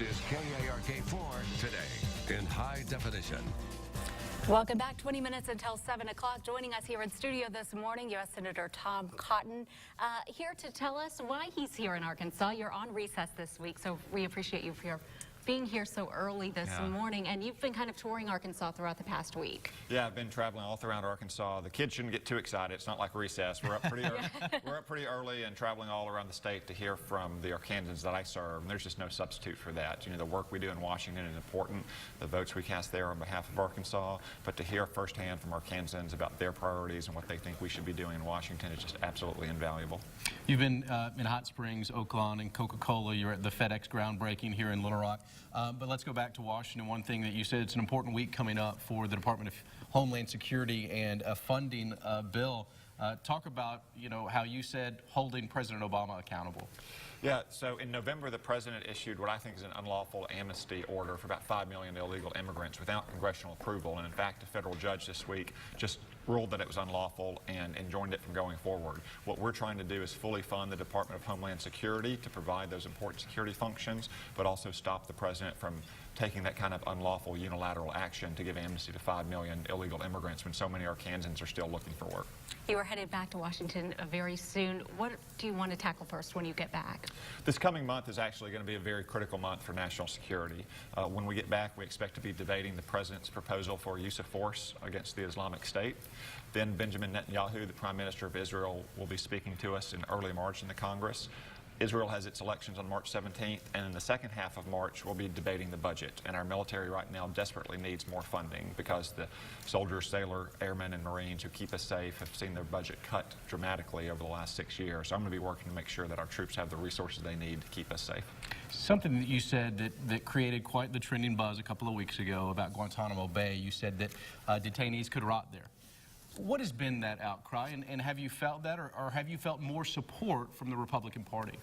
Is KARK4 today in high definition. Welcome back. 20 minutes until 7 o'clock. Joining us here in studio this morning, U.S. Senator Tom Cotton, here to tell us why he's here in Arkansas. You're on recess this week, so we appreciate you for being here so early this morning. And you've been kind of touring Arkansas throughout the past week. Yeah, I've been traveling all throughout Arkansas. The kids shouldn't get too excited. It's not like recess. We're up pretty early. We're up pretty early and traveling all around the state to hear from the Arkansans that I serve. And there's just no substitute for that. You know, the work we do in Washington is important. The votes we cast there on behalf of Arkansas. But to hear firsthand from Arkansans about their priorities and what they think we should be doing in Washington is just absolutely invaluable. You've been in Hot Springs, Oaklawn, and Coca-Cola. You're at the FedEx groundbreaking here in Little Rock. But let's go back to Washington. One thing that you said, it's an important week coming up for the Department of Homeland Security and a funding bill. Talk about, you know, how you said holding President Obama accountable. Yeah, so in November, the president issued what I think is an unlawful amnesty order for about 5 million illegal immigrants without congressional approval. And in fact, a federal judge this week just ruled that it was unlawful and enjoined it from going forward. What we're trying to do is fully fund the Department of Homeland Security to provide those important security functions, but also stop the president from taking that kind of unlawful unilateral action to give amnesty to 5 million illegal immigrants when so many Arkansans are still looking for work. You are headed back to Washington very soon. What do you want to tackle first when you get back? This coming month is actually going to be a very critical month for national security. When we get back, we expect to be debating the president's proposal for use of force against the Islamic State. Then Benjamin Netanyahu, the Prime Minister of Israel, will be speaking to us in early March in the Congress. Israel has its elections on March 17th, and in the second half of March, we'll be debating the budget. And our military right now desperately needs more funding because the soldiers, sailor, airmen, and Marines who keep us safe have seen their budget cut dramatically over the last 6 years. So I'm going to be working to make sure that our troops have the resources they need to keep us safe. Something that you said that created quite the trending buzz a couple of weeks ago about Guantánamo Bay. You said that detainees could rot there. What has been that outcry, and have you felt that, or have you felt more support from the Republican Party?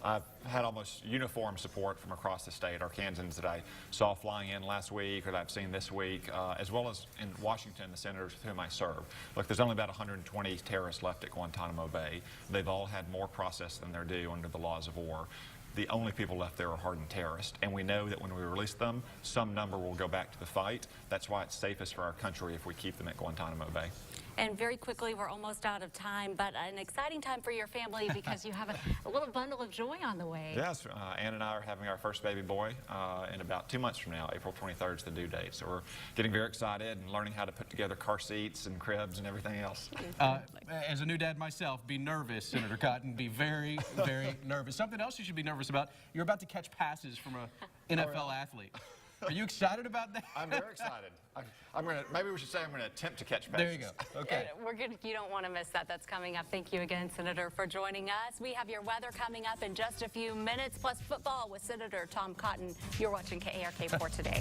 I've had almost uniform support from across the state. Arkansans that I saw flying in last week or that I've seen this week, as well as in Washington, the senators with whom I serve. Look, there's only about 120 terrorists left at Guantánamo Bay. They've all had more process than they're due under the laws of war. The only people left there are hardened terrorists, and we know that when we release them, some number will go back to the fight. That's why it's safest for our country if we keep them at Guantánamo Bay. And very quickly, we're almost out of time, but an exciting time for your family because you have a little bundle of joy on the way. Yes, Ann and I are having our first baby boy in about 2 months from now. April 23rd is the due date. So we're getting very excited and learning how to put together car seats and cribs and everything else. As a new dad myself, be nervous, Senator Cotton. Be very, very nervous. Something else you should be nervous about, you're about to catch passes from an NFL athlete. Are you excited about that? I'm very excited. Maybe we should say I'm going to attempt to catch passes. There you go. Okay. You don't want to miss that. That's coming up. Thank you again, Senator, for joining us. We have your weather coming up in just a few minutes, plus football with Senator Tom Cotton. You're watching KARK4 today.